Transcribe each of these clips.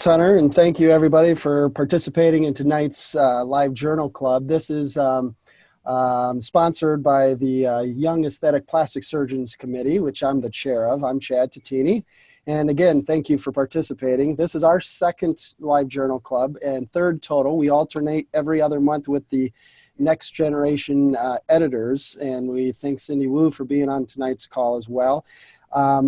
Hunter, and thank you everybody for participating in tonight's live journal club. This is sponsored by the Young Aesthetic Plastic Surgeons Committee, which I'm the chair of. I'm Chad Tattini. And again, thank you for participating. This is our second live journal club and third total. We alternate every other month with the next generation editors, and we thank Cindy Wu for being on tonight's call as well.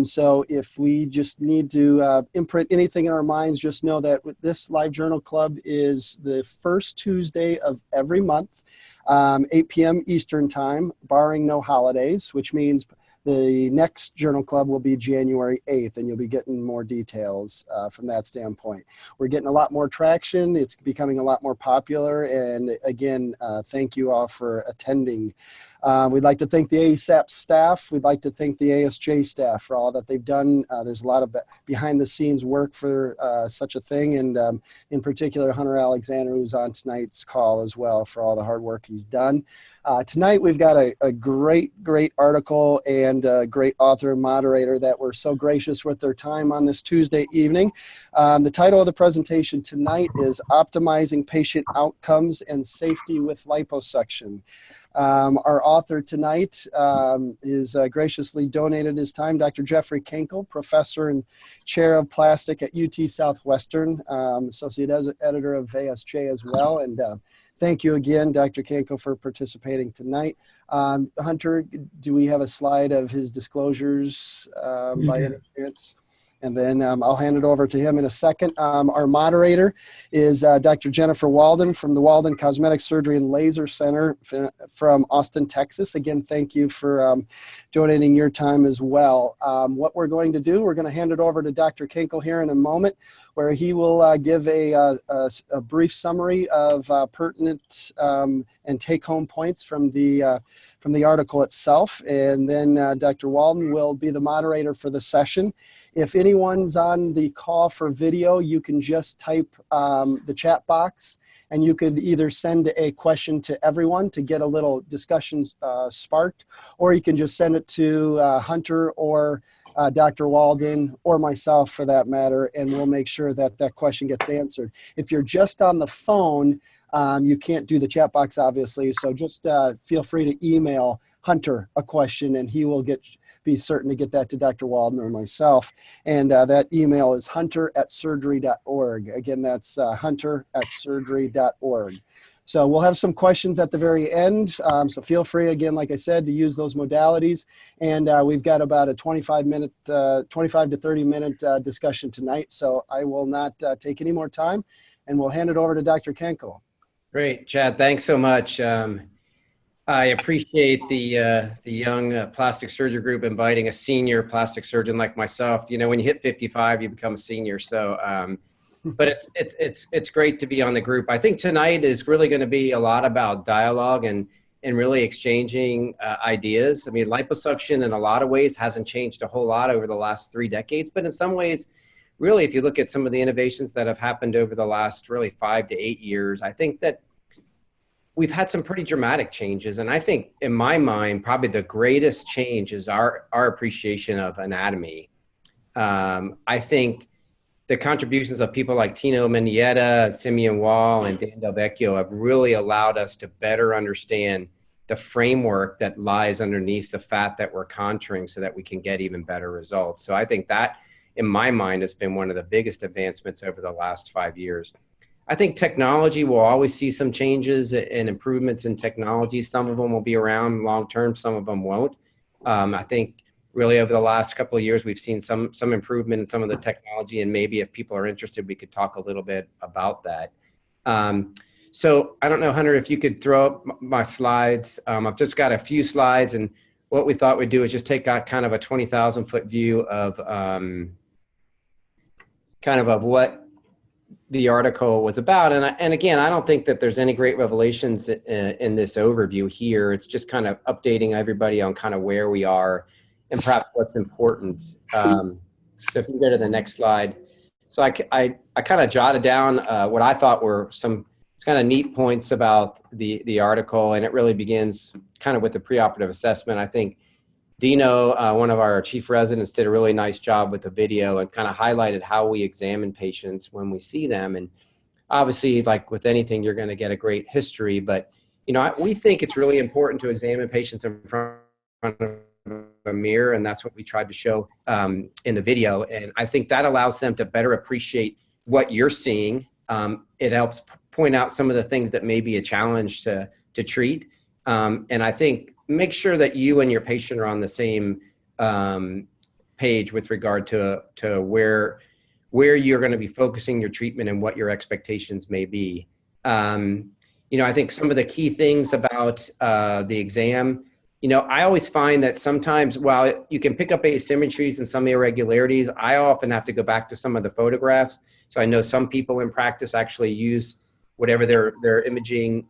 So if we just need to imprint anything in our minds, just know that this live journal club is the first Tuesday of every month, 8 p.m. Eastern time, barring no holidays, which means the next journal club will be January 8th, and you'll be getting more details from that standpoint. We're getting a lot more traction. It's becoming a lot more popular. And again, thank you all for attending. We'd like to thank the ASAP staff. We'd like to thank the ASJ staff for all that they've done. There's a lot of behind the scenes work for such a thing. And in particular, Hunter Alexander, who's on tonight's call as well, for all the hard work he's done. Tonight, we've got a great article and a great author and moderator that were so gracious with their time on this Tuesday evening. The title of the presentation tonight is Optimizing Patient Outcomes and Safety with Liposuction. Our author tonight is graciously donated his time, Dr. Jeffrey Kenkel, professor and chair of plastic at UT Southwestern, associate editor of ASJ as well. And thank you again, Dr. Kenkel, for participating tonight. Hunter, do we have a slide of his disclosures by any chance? And then I'll hand it over to him in a second. Our moderator is Dr. Jennifer Walden from the Walden Cosmetic Surgery and Laser Center from Austin, Texas. Again, thank you for donating your time as well. What we're going to do, we're going to hand it over to Dr. Kenkel here in a moment, where he will give a brief summary of pertinent and take-home points from the article itself. And then Dr. Walden will be the moderator for the session. If anyone's on the call for video, you can just type the chat box, and you could either send a question to everyone to get a little discussion sparked, or you can just send it to Hunter or Dr. Walden or myself for that matter, and we'll make sure that that question gets answered. If you're just on the phone, you can't do the chat box, obviously, so just feel free to email Hunter a question, and he will be certain to get that to Dr. Walden or myself. And that email is hunter@surgery.org. Again, that's hunter@surgery.org. So we'll have some questions at the very end. So feel free, again, like I said, to use those modalities. And we've got about a 25 to 30 minute discussion tonight. So I will not take any more time, and we'll hand it over to Dr. Kenkel. Great, Chad. Thanks so much. I appreciate the young plastic surgery group inviting a senior plastic surgeon like myself. You know, when you hit 55, you become a senior. So, but it's great to be on the group. I think tonight is really going to be a lot about dialogue and really exchanging ideas. I mean, liposuction in a lot of ways hasn't changed a whole lot over the last 3 decades, but in some ways, really, if you look at some of the innovations that have happened over the last really 5 to 8 years, I think that we've had some pretty dramatic changes. And I think, in my mind, probably the greatest change is our appreciation of anatomy. I think the contributions of people like Tino Mendieta, Simeon Wall, and Dan Del Vecchio have really allowed us to better understand the framework that lies underneath the fat that we're contouring so that we can get even better results. So I think that, in my mind, has been one of the biggest advancements over the last 5 years. I think technology will always see some changes and improvements in technology. Some of them will be around long term, some of them won't. I think really over the last couple of years, we've seen some improvement in some of the technology, and maybe if people are interested, we could talk a little bit about that. So I don't know, Hunter, if you could throw up my slides. I've just got a few slides, and what we thought we'd do is just take out kind of a 20,000 foot view of of what the article was about. And again, I don't think that there's any great revelations in this overview here. It's just kind of updating everybody on kind of where we are and perhaps what's important. So if you can go to the next slide. So I kind of jotted down what I thought were some kind of neat points about the article, and it really begins kind of with the preoperative assessment. I think Dino, one of our chief residents, did a really nice job with the video and kind of highlighted how we examine patients when we see them. And obviously, like with anything, you're going to get a great history, but we think it's really important to examine patients in front of a mirror, and that's what we tried to show in the video. And I think that allows them to better appreciate what you're seeing. It helps point out some of the things that may be a challenge to treat. And I think make sure that you and your patient are on the same page with regard to where you're going to be focusing your treatment and what your expectations may be. I think some of the key things about the exam, I always find that sometimes while you can pick up asymmetries and some irregularities, I often have to go back to some of the photographs. So I know some people in practice actually use whatever their imaging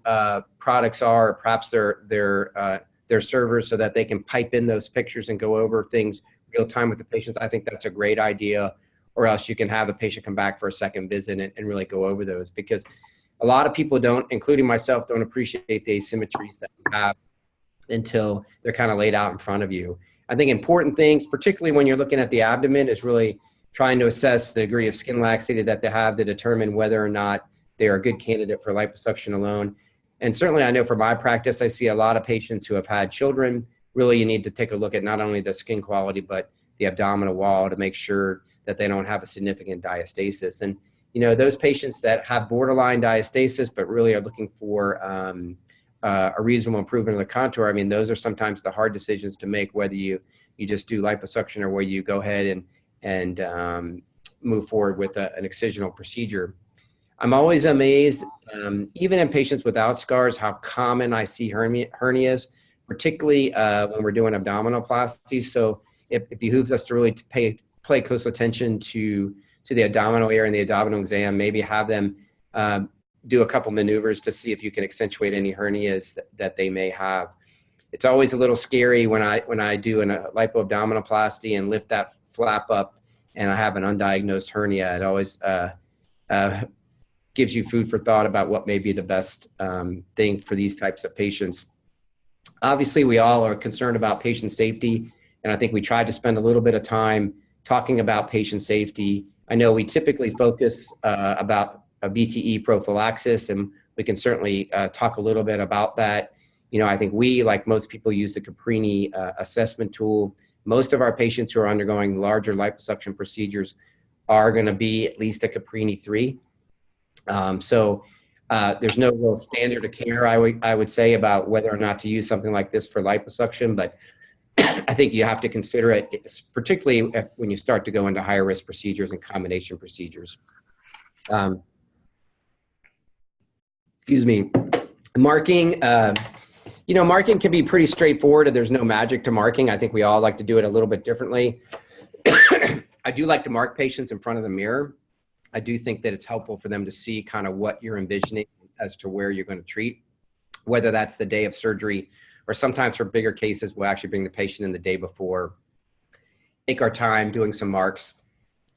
products are, or perhaps their servers, so that they can pipe in those pictures and go over things real time with the patients. I think that's a great idea. Or else you can have the patient come back for a second visit and really go over those, because a lot of people don't, including myself, don't appreciate the asymmetries that you have until they're kind of laid out in front of you. I think important things, particularly when you're looking at the abdomen, is really trying to assess the degree of skin laxity that they have to determine whether or not they are a good candidate for liposuction alone. And certainly I know for my practice, I see a lot of patients who have had children. Really, you need to take a look at not only the skin quality, but the abdominal wall to make sure that they don't have a significant diastasis. And those patients that have borderline diastasis, but really are looking for a reasonable improvement of the contour, I mean, those are sometimes the hard decisions to make, whether you just do liposuction or where you go ahead and move forward with an excisional procedure. I'm always amazed, even in patients without scars, how common I see hernias, particularly when we're doing abdominoplasties. So it behooves us to really pay close attention to the abdominal area and the abdominal exam, maybe have them do a couple maneuvers to see if you can accentuate any hernias that they may have. It's always a little scary when I do a lipoabdominoplasty and lift that flap up and I have an undiagnosed hernia. It always gives you food for thought about what may be the best thing for these types of patients. Obviously, we all are concerned about patient safety, and I think we tried to spend a little bit of time talking about patient safety. I know we typically focus about a VTE prophylaxis, and we can certainly talk a little bit about that. I think we, like most people, use the Caprini assessment tool. Most of our patients who are undergoing larger liposuction procedures are going to be at least a Caprini 3. So there's no real standard of care, I would say, about whether or not to use something like this for liposuction, but I think you have to consider it, particularly when you start to go into higher risk procedures and combination procedures. Excuse me. Marking, marking can be pretty straightforward. There's no magic to marking. I think we all like to do it a little bit differently. I do like to mark patients in front of the mirror. I do think that it's helpful for them to see kind of what you're envisioning as to where you're going to treat, whether that's the day of surgery, or sometimes for bigger cases, we'll actually bring the patient in the day before, take our time doing some marks,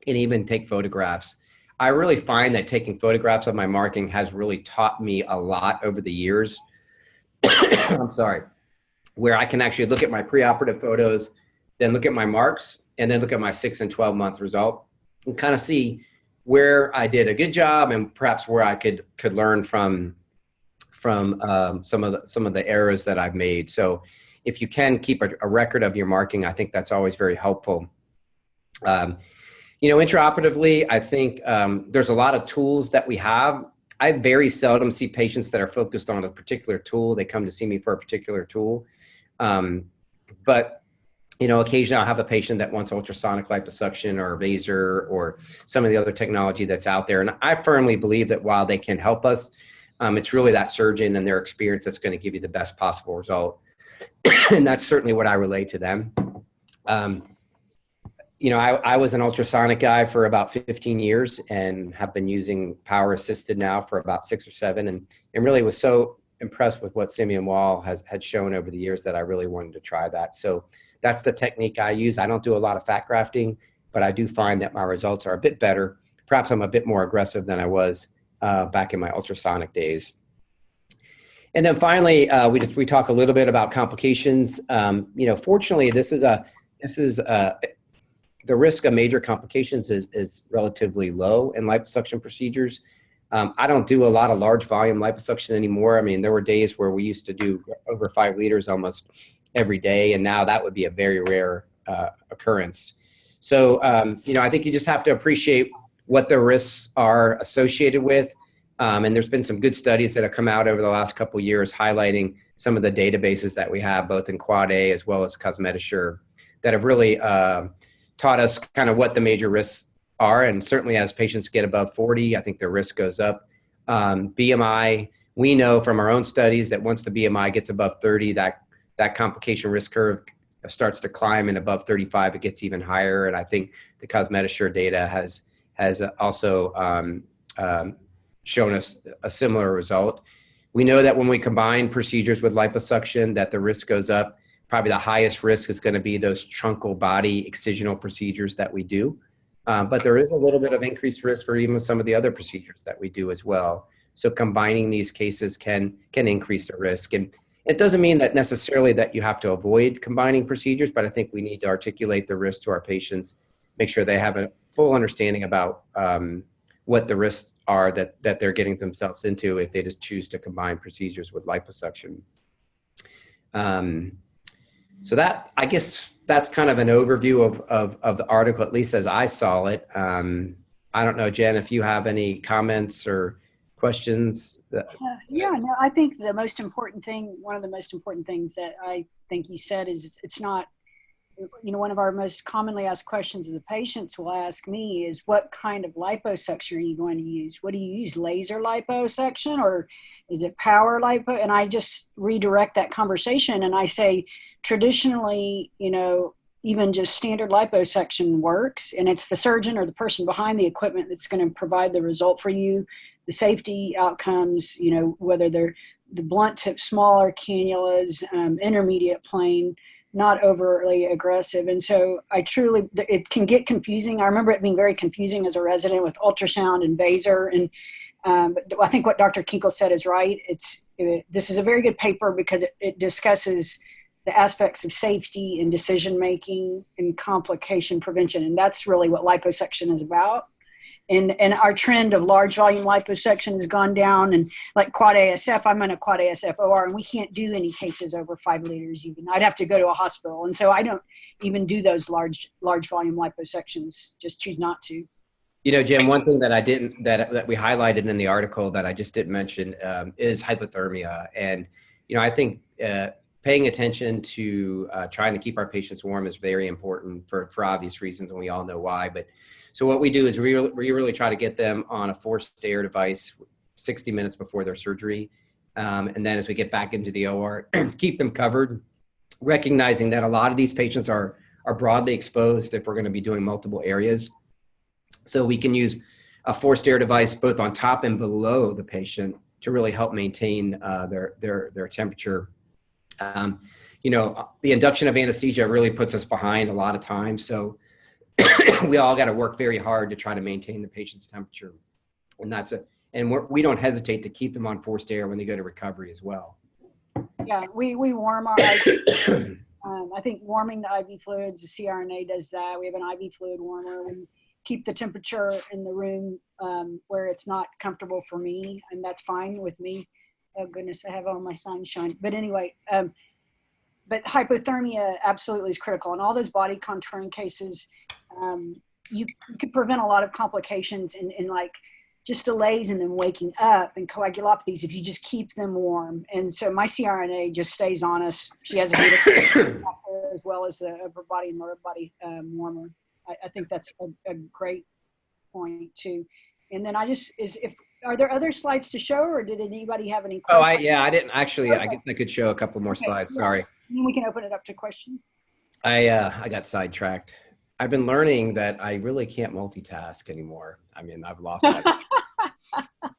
and even take photographs. I really find that taking photographs of my marking has really taught me a lot over the years. I'm sorry, where I can actually look at my preoperative photos, then look at my marks, and then look at my 6 and 12-month result, and kind of see where I did a good job and perhaps where I could learn from some of the errors that I've made. So if you can keep a record of your marking, I think that's always very helpful. Intraoperatively, I think there's a lot of tools that we have. I very seldom see patients that are focused on a particular tool. They come to see me for a particular tool. But occasionally I'll have a patient that wants ultrasonic liposuction or laser or some of the other technology that's out there. And I firmly believe that while they can help us, it's really that surgeon and their experience that's going to give you the best possible result. And that's certainly what I relay to them. I was an ultrasonic guy for about 15 years and have been using power assisted now for about 6 or 7, and really was so impressed with what Simeon Wall had shown over the years that I really wanted to try that. So that's the technique I use. I don't do a lot of fat grafting, but I do find that my results are a bit better. Perhaps I'm a bit more aggressive than I was back in my ultrasonic days. And then finally, we talk a little bit about complications. Fortunately, the risk of major complications is relatively low in liposuction procedures. I don't do a lot of large volume liposuction anymore. I mean, there were days where we used to do over 5 liters almost every day, and now that would be a very rare occurrence. So, I think you just have to appreciate what the risks are associated with. And there's been some good studies that have come out over the last couple of years highlighting some of the databases that we have, both in Quad A as well as CosmetiSure, that have really taught us kind of what the major risks are. And certainly as patients get above 40, I think the risk goes up. BMI, we know from our own studies that once the BMI gets above 30, that complication risk curve starts to climb, and above 35, it gets even higher. And I think the CosmetiSure data has also shown us a similar result. We know that when we combine procedures with liposuction, that the risk goes up. Probably the highest risk is going to be those truncal body excisional procedures that we do. But there is a little bit of increased risk for even some of the other procedures that we do as well. So combining these cases can increase the risk. And it doesn't mean that necessarily that you have to avoid combining procedures, but I think we need to articulate the risk to our patients, make sure they have a full understanding about what the risks are that they're getting themselves into if they just choose to combine procedures with liposuction. So that, I guess that's kind of an overview of the article, at least as I saw it. I don't know, Jen, if you have any comments or questions. I think the most important thing, one of the most important things that I think you said is it's not, one of our most commonly asked questions of the patients will ask me is, what kind of liposuction are you going to use? What do you use, laser liposuction, or is it power lipo? And I just redirect that conversation and I say, traditionally, even just standard liposuction works, and it's the surgeon or the person behind the equipment that's going to provide the result for you. The safety outcomes, whether they're the blunt tip, smaller cannulas, intermediate plane, not overly aggressive. And so it can get confusing. I remember it being very confusing as a resident with ultrasound and Baser. And but I think what Dr. Kenkel said is right. This is a very good paper because it discusses the aspects of safety and decision-making and complication prevention. And that's really what liposuction is about. And our trend of large volume liposuction has gone down, and like Quad ASF, I'm in a Quad ASF OR, and we can't do any cases over 5 liters even. I'd have to go to a hospital. And so I don't even do those large volume liposuctions, just choose not to. Jim, one thing that we highlighted in the article that I just didn't mention is hypothermia. And, I think paying attention to trying to keep our patients warm is very important for obvious reasons, and we all know why. But so what we do is we really try to get them on a forced air device 60 minutes before their surgery. And then as we get back into the OR, keep them covered, recognizing that a lot of these patients are broadly exposed if we're going to be doing multiple areas. So we can use a forced air device both on top and below the patient to really help maintain their temperature. The induction of anesthesia really puts us behind a lot of times. So we all got to work very hard to try to maintain the patient's temperature. And we don't hesitate to keep them on forced air when they go to recovery as well. Yeah, we warm our IV. I think warming the IV fluids, the CRNA does that. We have an IV fluid warmer. We keep the temperature in the room where it's not comfortable for me, and that's fine with me. Oh goodness, I have all my signs showing. But anyway, but hypothermia absolutely is critical. In all those body contouring cases, you could prevent a lot of complications in like just delays in them waking up and coagulopathies if you just keep them warm. And so my CRNA just stays on us. She has a heater as well as a upper body and lower body warmer. I think that's a great point too. And then are there other slides to show, or did anybody have any questions? I didn't actually. Okay. I guess I could show a couple more slides. Yeah. Sorry. We can open it up to questions. I got sidetracked. I've been learning that I really can't multitask anymore. I mean, I've lost that.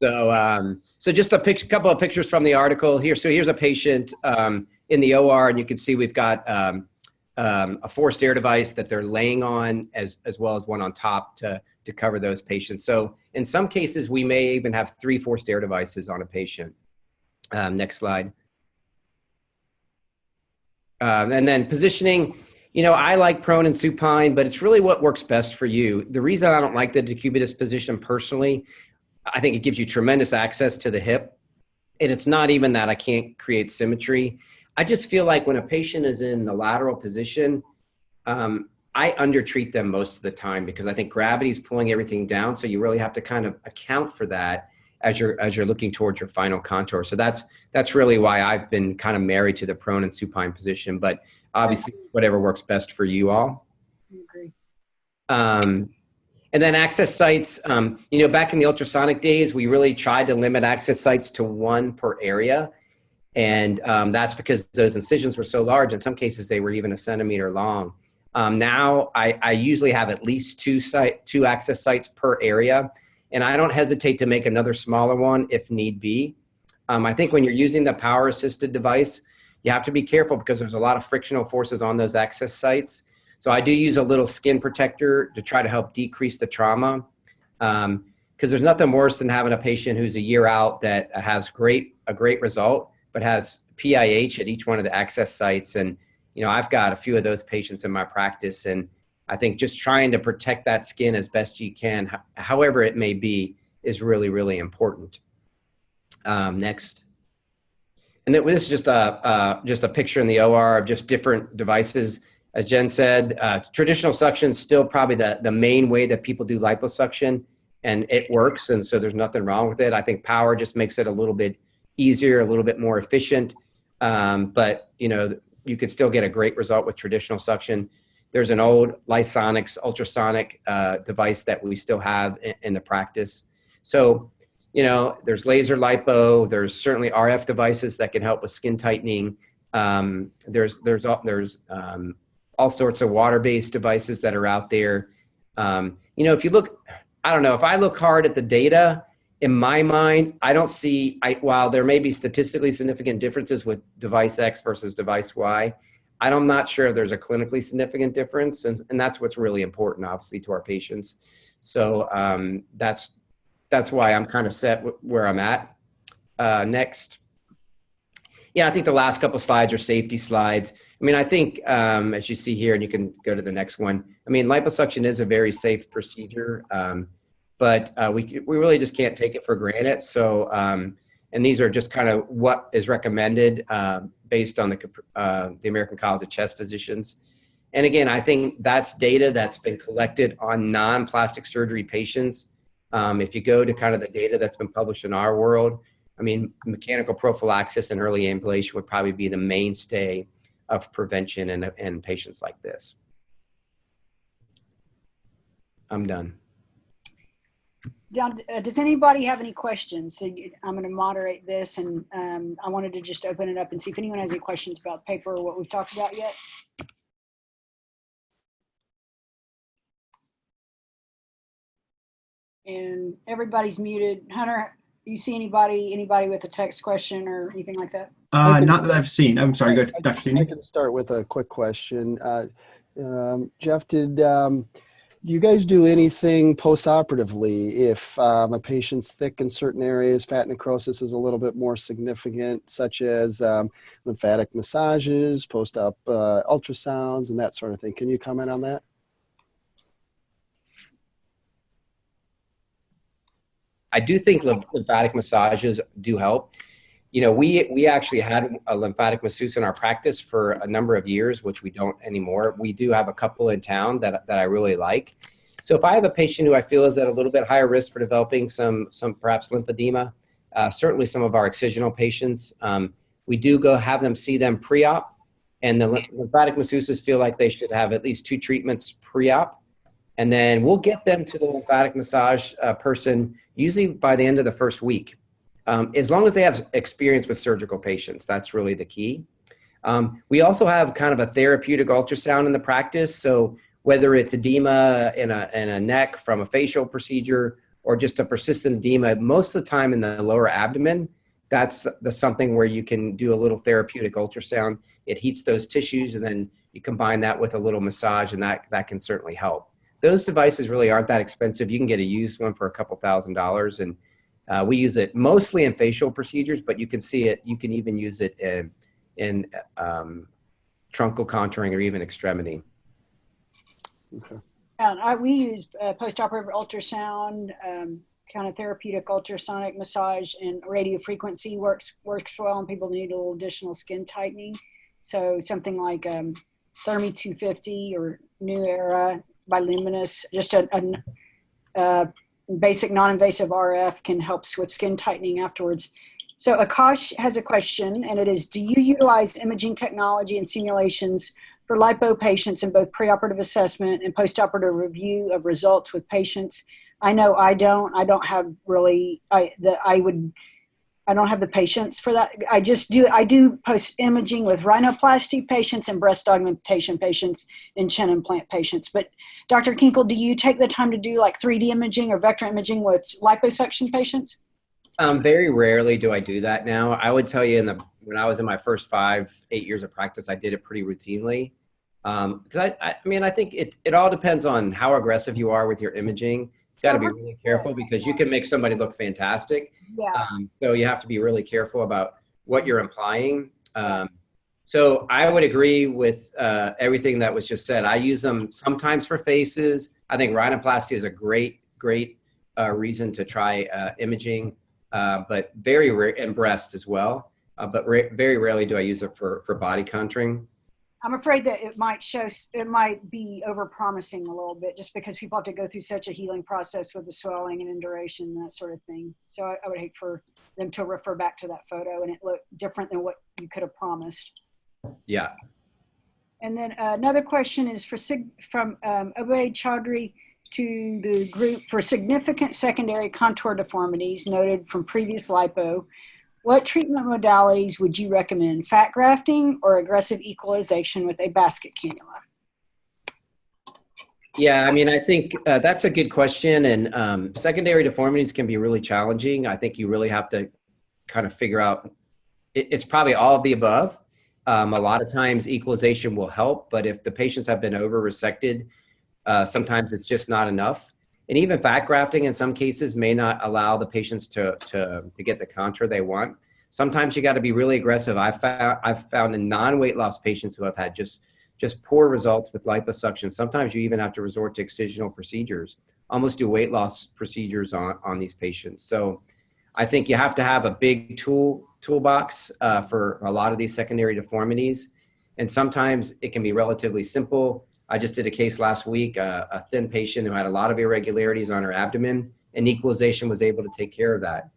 So just a couple of pictures from the article here. So here's a patient in the OR, and you can see we've got a forced air device that they're laying on, as well as one on top to cover those patients. So in some cases, we may even have 3 forced air devices on a patient. Next slide. And then positioning, you know, I like prone and supine, but it's really what works best for you. The reason I don't like the decubitus position personally, I think it gives you tremendous access to the hip. And it's not even that I can't create symmetry. I just feel like when a patient is in the lateral position, I undertreat them most of the time because I think gravity is pulling everything down. So you really have to kind of account for that as you're looking towards your final contour. So that's really why I've been kind of married to the prone and supine position, but obviously whatever works best for you all. I agree. And then access sites, you know, back in the ultrasonic days, we really tried to limit access sites to one per area. And that's because those incisions were so large. In some cases, they were even 1 centimeter long. Now I usually have at least two access sites per area. And I don't hesitate to make another smaller one if need be. I think when you're using the power assisted device, you have to be careful because there's a lot of frictional forces on those access sites. So I do use a little skin protector to try to help decrease the trauma. Because there's nothing worse than having a patient who's a year out that has a great result, but has PIH at each one of the access sites. And, you know, I've got a few of those patients in my practice, and I think just trying to protect that skin as best you can, however it may be, is really, really important. Next. And then this is just a picture in the OR of just different devices. As Jen said, traditional suction is still probably the main way that people do liposuction, and it works. And so there's nothing wrong with it. I think power just makes it a little bit easier, a little bit more efficient. But, you know, you could still get a great result with traditional suction. There's an old Lysonics ultrasonic device that we still have in the practice. So, you know, there's laser lipo. There's certainly RF devices that can help with skin tightening. There's all sorts of water-based devices that are out there. You know, if you look, I don't know, if I look hard at the data, in my mind, I don't see, while there may be statistically significant differences with device X versus device Y, I'm not sure if there's a clinically significant difference. And that's what's really important, obviously, to our patients. So that's why I'm kind of set where I'm at. Next. Yeah, I think the last couple slides are safety slides. I mean, I think, as you see here, and you can go to the next one, I mean, liposuction is a very safe procedure, but we really just can't take it for granted. So, and these are just kind of what is recommended based on the American College of Chest Physicians. And again, I think that's data that's been collected on non-plastic surgery patients. If you go to kind of the data that's been published in our world, I mean, mechanical prophylaxis and early ambulation would probably be the mainstay of prevention in patients like this. I'm done. Does anybody have any questions? So I'm going to moderate this, and I wanted to just open it up and see if anyone has any questions about the paper or what we've talked about yet. And everybody's muted. Hunter, do you see anybody with a text question or anything like that? Not that I've seen. I'm sorry, go to Dr. Tattini. I can start with a quick question. Jeff, did you guys do anything post-operatively if a patient's thick in certain areas, fat necrosis is a little bit more significant, such as lymphatic massages, post-op ultrasounds, and that sort of thing? Can you comment on that? I do think lymphatic massages do help. You know, we actually had a lymphatic masseuse in our practice for a number of years, which we don't anymore. We do have a couple in town that I really like. So if I have a patient who I feel is at a little bit higher risk for developing some perhaps lymphedema, certainly some of our excisional patients, we do go have them see them pre-op, and the lymphatic masseuses feel like they should have at least 2 treatments pre-op. And then we'll get them to the lymphatic massage person usually by the end of the first week. As long as they have experience with surgical patients, that's really the key. We also have kind of a therapeutic ultrasound in the practice. So whether it's edema in a neck from a facial procedure or just a persistent edema, most of the time in the lower abdomen, that's something where you can do a little therapeutic ultrasound. It heats those tissues, and then you combine that with a little massage, and that can certainly help. Those devices really aren't that expensive. You can get a used one for a couple $1,000s, and We use it mostly in facial procedures, but you can see it. You can even use it in truncal contouring or even extremity. Okay. We use postoperative ultrasound, kind of therapeutic ultrasonic massage, and radio frequency works well, and people need a little additional skin tightening. So something like Thermi 250 or New Era by Luminous, just a basic non-invasive RF can help with skin tightening afterwards. So Akash has a question, and it is, do you utilize imaging technology and simulations for lipo patients in both preoperative assessment and postoperative review of results with patients? I know I don't have really, I don't have the patience for that. I do post imaging with rhinoplasty patients and breast augmentation patients and chin implant patients. But Dr. Kenkel, do you take the time to do like 3D imaging or vector imaging with liposuction patients? Very rarely do I do that now. I would tell you when I was in my first 5-8 years of practice, I did it pretty routinely. Because I think it all depends on how aggressive you are with your imaging. You've got to be really careful because you can make somebody look fantastic. Yeah. So you have to be really careful about what you're implying. So I would agree with everything that was just said. I use them sometimes for faces. I think rhinoplasty is a great reason to try imaging, but very rare, and breast as well. But very rarely do I use it for body contouring. I'm afraid that it might be over-promising a little bit, just because people have to go through such a healing process with the swelling and induration and that sort of thing. So I would hate for them to refer back to that photo and it looked different than what you could have promised. Yeah. And then another question is from Obey Chaudhry to the group: for significant secondary contour deformities noted from previous lipo, what treatment modalities would you recommend? Fat grafting or aggressive equalization with a basket cannula? Yeah, I think that's a good question. And secondary deformities can be really challenging. I think you really have to kind of figure out, it's probably all of the above. A lot of times equalization will help, but if the patients have been over resected, sometimes it's just not enough. And even fat grafting in some cases may not allow the patients to get the contour they want. Sometimes you got to be really aggressive. I've found in non-weight loss patients who have had just poor results with liposuction. Sometimes you even have to resort to excisional procedures, almost do weight loss procedures on these patients. So I think you have to have a big toolbox for a lot of these secondary deformities. And sometimes it can be relatively simple. I just did a case last week, a thin patient who had a lot of irregularities on her abdomen, and equalization was able to take care of that.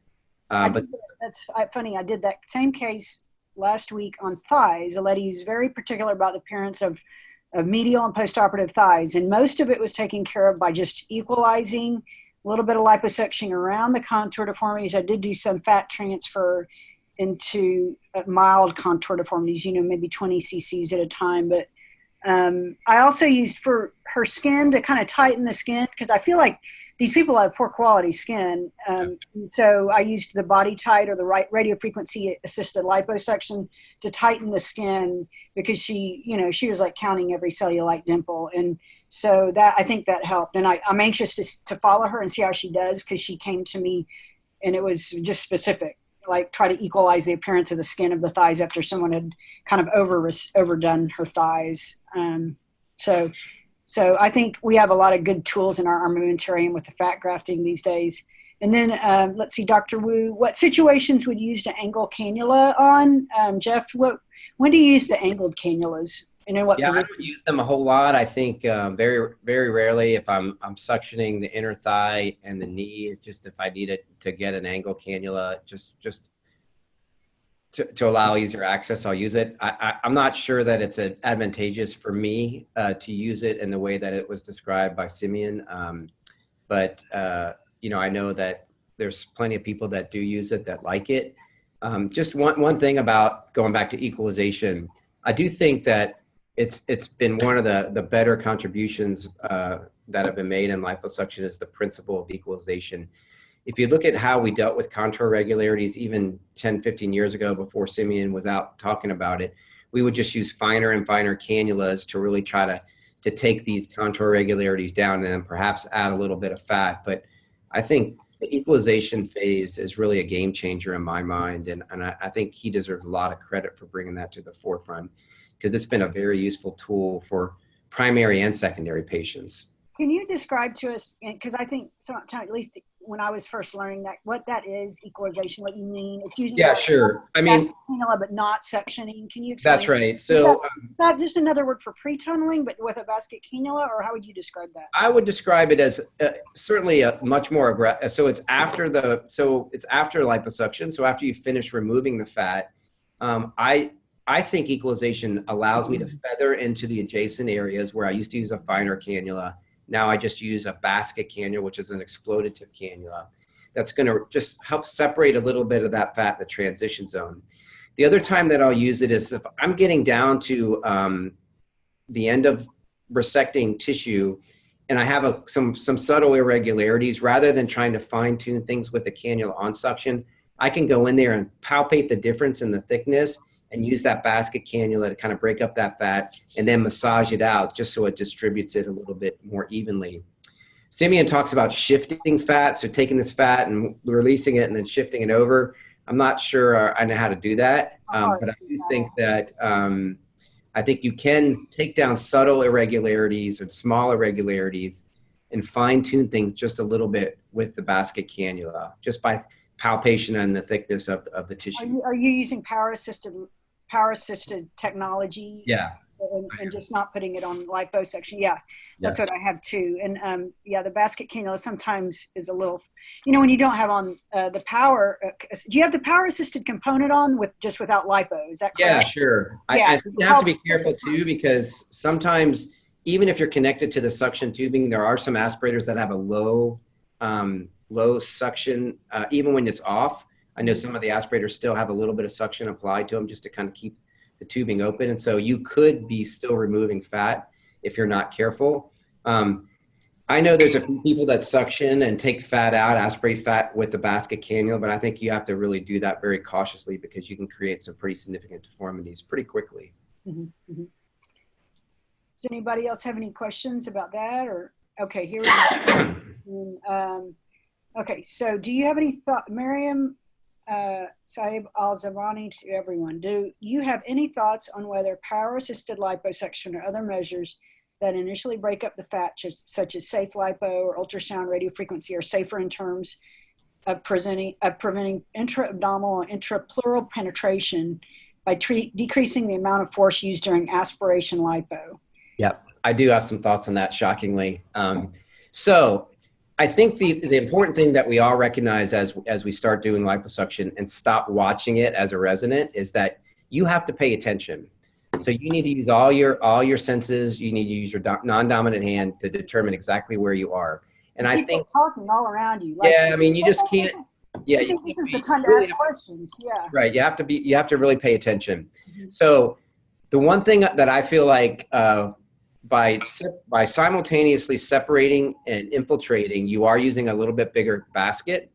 But that's funny. I did that same case last week on thighs. A lady who's very particular about the appearance of medial and postoperative thighs. And most of it was taken care of by just equalizing, a little bit of liposuction around the contour deformities. I did do some fat transfer into mild contour deformities, maybe 20 cc's at a time. But I also used for her skin to kind of tighten the skin, because I feel like these people have poor quality skin. So I used the Body Tight or the radio frequency assisted liposuction to tighten the skin, because she was like counting every cellulite dimple. And so I think that helped. And I'm anxious to follow her and see how she does, because she came to me and it was just specific, like try to equalize the appearance of the skin of the thighs after someone had kind of overdone her thighs. So I think we have a lot of good tools in our armamentarium with the fat grafting these days. And then let's see, Dr. Wu, what situations would you use the angle cannula on? Jeff, when do you use the angled cannulas? And in what position? I don't use them a whole lot. I think very, very rarely if I'm suctioning the inner thigh and the knee, just if I need it to get an angle cannula, just to allow easier access, I'll use it. I'm not sure that it's advantageous for me to use it in the way that it was described by Simeon. But I know that there's plenty of people that do use it, that like it. Just one thing about going back to equalization, I do think that it's been one of the better contributions that have been made in liposuction is the principle of equalization. If you look at how we dealt with contour irregularities even 10, 15 years ago, before Simeon was out talking about it, we would just use finer and finer cannulas to really try to take these contour irregularities down and then perhaps add a little bit of fat. But I think the equalization phase is really a game changer in my mind. And I think he deserves a lot of credit for bringing that to the forefront, because it's been a very useful tool for primary and secondary patients. Can you describe to us, because I think sometimes, at least when I was first learning that, what that is, equalization, what you mean? It's using Sure. I mean, cannula, but not sectioning. Can you explain? That's right. So is that just another word for pre-tunneling, but with a basket cannula, or how would you describe that? I would describe it as certainly a much more aggressive. So it's after liposuction. So after you finish removing the fat, I think equalization allows me to feather into the adjacent areas where I used to use a finer cannula. Now I just use a basket cannula, which is an exploitative cannula. That's going to just help separate a little bit of that fat in the transition zone. The other time that I'll use it is if I'm getting down to the end of resecting tissue and I have some subtle irregularities. Rather than trying to fine tune things with the cannula on suction, I can go in there and palpate the difference in the thickness and use that basket cannula to kind of break up that fat and then massage it out just so it distributes it a little bit more evenly. Simeon talks about shifting fat, so taking this fat and releasing it and then shifting it over. I'm not sure I know how to do that, but I do think that I think you can take down subtle irregularities and small irregularities and fine tune things just a little bit with the basket cannula, just by palpation and the thickness of the tissue. Are you using power assisted technology? Yeah. And just not putting it on liposuction. Yeah, that's what I have too. And yeah, the basket cannula sometimes is a little, when you don't have on the power, do you have the power assisted component on without lipo? Is that correct? Yeah, sure. Yeah. I think you have to be careful too, because sometimes even if you're connected to the suction tubing, there are some aspirators that have a low suction, even when it's off. I know some of the aspirators still have a little bit of suction applied to them just to kind of keep the tubing open. And so you could be still removing fat if you're not careful. I know there's a few people that suction and take fat out, aspirate fat with the basket cannula, but I think you have to really do that very cautiously because you can create some pretty significant deformities pretty quickly. Mm-hmm. Mm-hmm. Does anybody else have any questions about that? Or okay, here we go. Okay, so do you have any thought, Miriam Saib Al-Zawani, to everyone, do you have any thoughts on whether power-assisted liposuction or other measures that initially break up the fat, such as safe lipo or ultrasound radiofrequency, are safer in terms of preventing intra-abdominal and intrapleural penetration by decreasing the amount of force used during aspiration lipo? Yep, I do have some thoughts on that, shockingly. So I think the important thing that we all recognize as we start doing liposuction and stop watching it as a resident is that you have to pay attention. So you need to use all your senses. You need to use your non-dominant hand to determine exactly where you are. And I think talking all around you. I mean, you just can't. I think this is the time to ask questions. Yeah. Right. You have to really pay attention. Mm-hmm. So the one thing that I feel like by simultaneously separating and infiltrating, you are using a little bit bigger basket,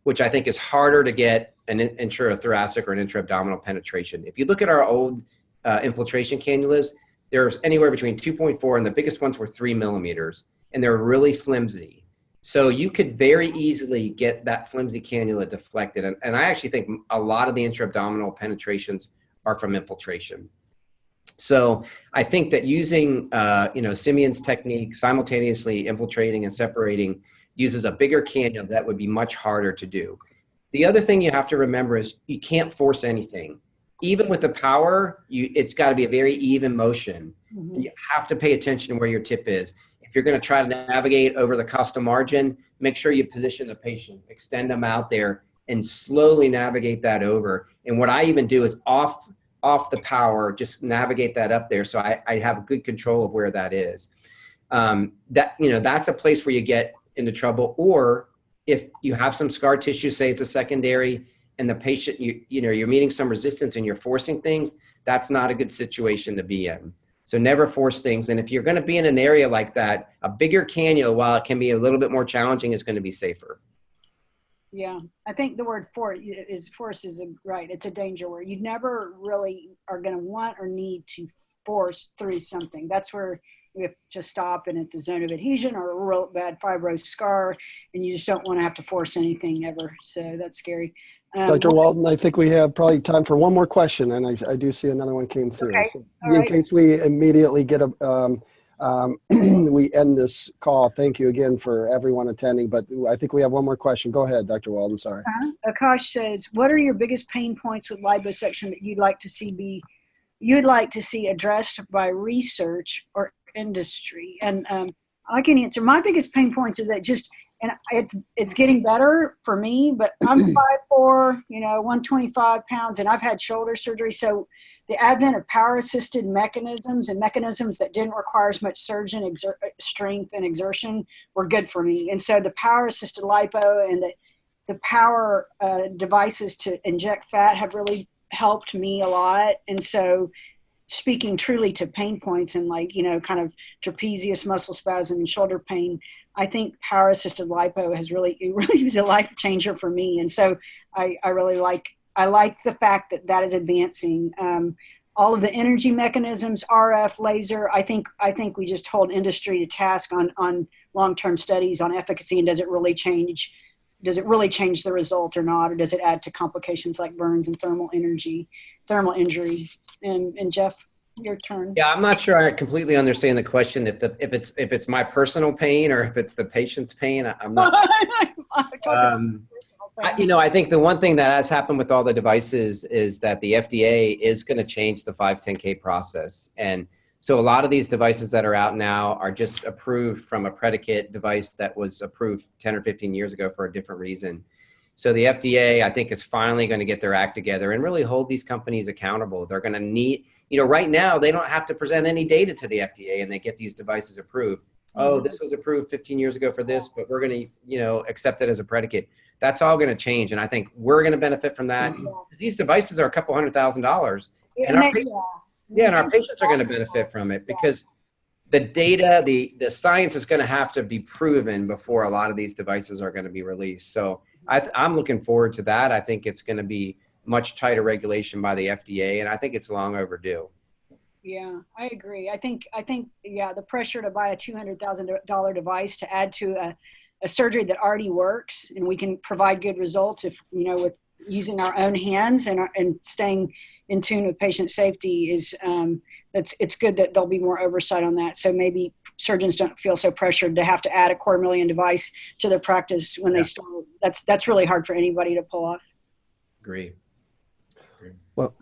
which I think is harder to get an intrathoracic or an intra-abdominal penetration. If you look at our old infiltration cannulas, there's anywhere between 2.4 and the biggest ones were 3 millimeters, and they're really flimsy. So you could very easily get that flimsy cannula deflected. And I actually think a lot of the intra-abdominal penetrations are from infiltration. So I think that using, Simeon's technique, simultaneously infiltrating and separating, uses a bigger cannula that would be much harder to do. The other thing you have to remember is you can't force anything. Even with the power, it's got to be a very even motion. Mm-hmm. And you have to pay attention to where your tip is. If you're going to try to navigate over the custom margin, make sure you position the patient, extend them out there, and slowly navigate that over. And what I even do is off the power, just navigate that up there, so I have good control of where that is. That's a place where you get into trouble. Or if you have some scar tissue, say it's a secondary, and the patient, you're meeting some resistance and you're forcing things, that's not a good situation to be in. So never force things. And if you're going to be in an area like that, a bigger cannula, while it can be a little bit more challenging, is going to be safer. Yeah, I think the word force is right. It's a danger word. You never really are going to want or need to force through something. That's where we have to stop and it's a zone of adhesion or a real bad fibrosed scar, and you just don't want to have to force anything ever. So that's scary. Dr. Walden, I think we have probably time for one more question, and I do see another one came through. Okay. So All in right. case we immediately get we end this call. Thank you again for everyone attending, but I think we have one more question. Go ahead, Dr. Walden, sorry. Akash says, what are your biggest pain points with liposuction that you'd like to see addressed by research or industry? And I can answer. My biggest pain points is that and it's getting better for me, but I'm 5'4", 125 pounds, and I've had shoulder surgery. So the advent of power-assisted mechanisms and mechanisms that didn't require as much surgeon strength and exertion were good for me. And so the power-assisted lipo and the power devices to inject fat have really helped me a lot. And so speaking truly to pain points and kind of trapezius muscle spasm and shoulder pain, I think power assisted lipo has really was a life changer for me. And so I really like the fact that is advancing. All of the energy mechanisms, RF, laser, I think we just hold industry to task on long-term studies on efficacy, and does it really change the result or not, or does it add to complications like burns and thermal injury? And Jeff, your turn. Yeah, I'm not sure I completely understand the question. If it's my personal pain or if it's the patient's pain, I'm not. I think the one thing that has happened with all the devices is that the FDA is going to change the 510K process, and so a lot of these devices that are out now are just approved from a predicate device that was approved 10 or 15 years ago for a different reason. So the FDA, I think, is finally going to get their act together and really hold these companies accountable. They're going to need, right now they don't have to present any data to the FDA and they get these devices approved. Oh, this was approved 15 years ago for this, but we're going to, accept it as a predicate. That's all going to change. And I think we're going to benefit from that. Because these devices are a couple $100,000. And our patients are going to benefit from it because the data, the science is going to have to be proven before a lot of these devices are going to be released. So I'm looking forward to that. I think it's going to be much tighter regulation by the FDA, and I think it's long overdue. Yeah, I agree. I think, the pressure to buy a $200,000 device to add to a surgery that already works, and we can provide good results if, with using our own hands and staying in tune with patient safety is, it's good that there'll be more oversight on that. So maybe surgeons don't feel so pressured to have to add a $250,000 device to their practice when they start. That's really hard for anybody to pull off. Agree.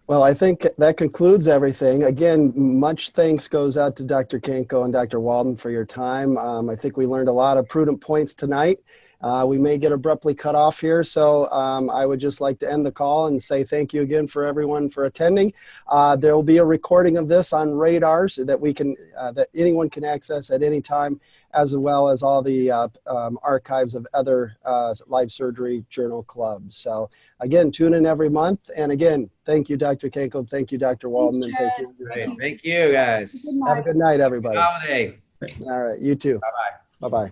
Well, I think that concludes everything. Again, much thanks goes out to Dr. Kenkel and Dr. Walden for your time. I think we learned a lot of prudent points tonight. We may get abruptly cut off here, so I would just like to end the call and say thank you again for everyone for attending. There will be a recording of this on Radar so that that anyone can access at any time, as well as all the archives of other live surgery journal clubs. So again, tune in every month. And again, thank you, Dr. Kenkel. Thank you, Dr. Walden. Thanks, and thank you. Great. Thank you, guys. Have a good night, everybody. Holiday. All right. You too. Bye-bye. Bye-bye.